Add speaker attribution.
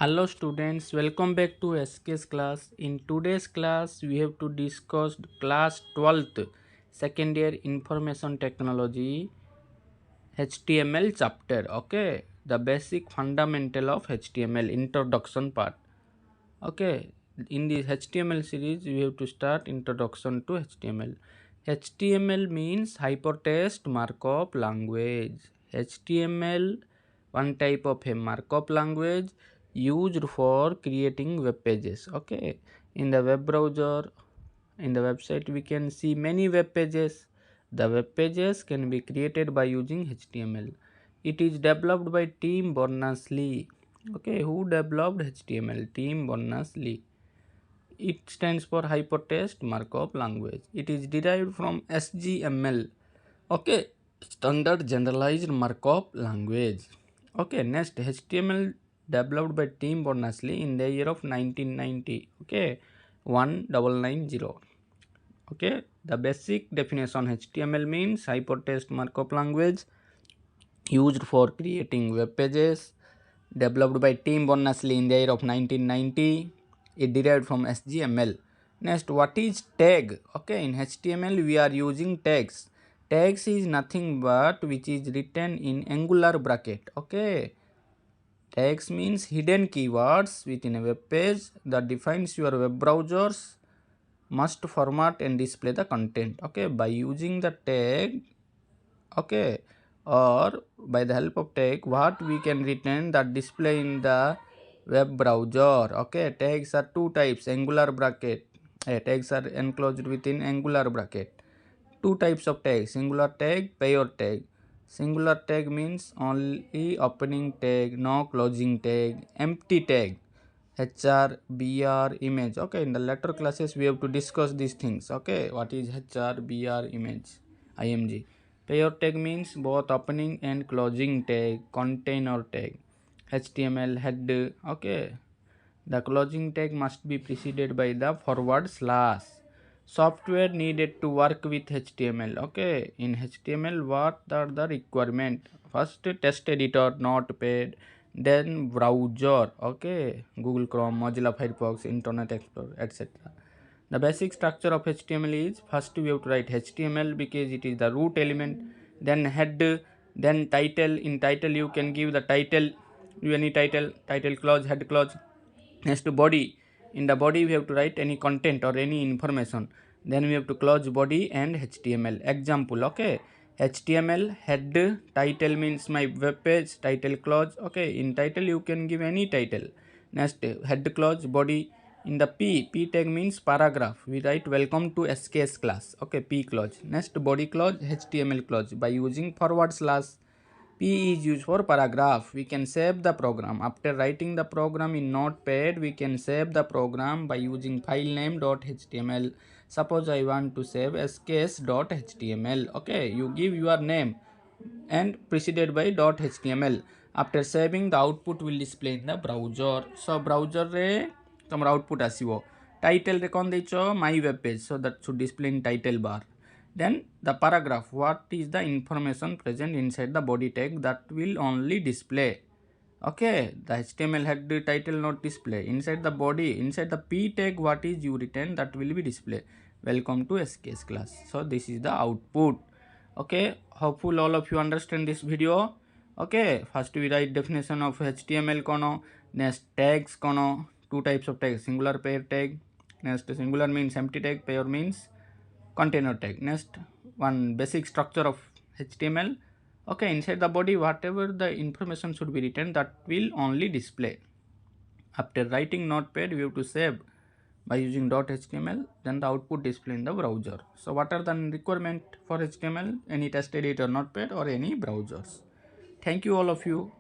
Speaker 1: Hello students, welcome back to SK's class. In today's class, we have to discuss class 12th second year information technology HTML chapter. Okay, the basic fundamental of HTML introduction part. Okay, in this HTML series, we have to start introduction to HTML. HTML means hypertext markup language. HTML, one type of a markup language used for creating web pages. Okay, in the web browser, in the website, we can see many web pages. The web pages can be created by using HTML. It is developed by Tim Berners-Lee. Okay, who developed HTML? Tim Berners-Lee. It stands for Hypertext Markup Language. It is derived from SGML. Okay, Standard Generalized Markup Language. Okay, next HTML developed by Tim Berners-Lee in the year of 1990. Okay, 1990. Okay, the basic definition: HTML means Hypertext Markup Language used for creating web pages, developed by Tim Berners-Lee in the year of 1990. It derived from SGML. Next, what is tag? Okay, in HTML we are using tags. Tags is nothing but which is written in angular bracket. Okay, tags means hidden keywords within a web page that defines your web browsers must format and display the content. Okay, by using the tag, okay, or by the help of tag, what we can return that display in the web browser. Okay, tags are two types: angular bracket. Tags are enclosed within angular bracket. Two types of tag: singular tag, pair tag. Singular tag means only opening tag, no closing tag. Empty tag, HR, BR, image. Okay, in the later classes we have to discuss these things. Okay, what is HR, BR, image, IMG. Pair tag means both opening and closing tag, container tag, HTML head. Okay, the closing tag must be preceded by the forward slash. Software needed to work with HTML. Okay, in HTML, what are the requirement? First, text editor, Notepad, then browser. Okay, Google Chrome, Mozilla Firefox, Internet Explorer, etc. The basic structure of HTML is: first we have to write HTML because it is the root element, then head, then title. In title you can give the title, any title, title clause, head clause. Next, body. In the body we have to write any content or any information. Then we have to close body and HTML. Example, okay, HTML head, title means my web page, title clause. Okay, in title you can give any title. Next, head clause, body. In the P tag means paragraph. We write welcome to SKS class. Okay, P clause. Next, body clause, HTML clause. By using forward slash, P is used for paragraph. We can save the program. After writing the program in Notepad, we can save the program by using file name .html. Suppose I want to save sketch.html. Okay, you give your name and preceded by .html. After saving, the output will display in the browser. So browser re tomar output asibo. Title re kon decho my web page. So that should display in title bar. Then the paragraph, what is the information present inside the body tag, that will only display. Okay, the HTML head title not display. Inside the body, inside the P tag, what is you written, that will be display. Welcome to SKS class. So this is the output. Okay, hopeful all of you understand this video. Okay, first we write definition of HTML kono, next tags kono, two types of tags, singular, pair tag. Next, singular means empty tag, pair means container tag. Next, one basic structure of HTML. Okay, inside the body, whatever the information should be written, that will only display. After writing Notepad, we have to save by using .html, then the output display in the browser. So what are the requirement for HTML? Any text editor, Notepad, or any browsers. Thank you all of you.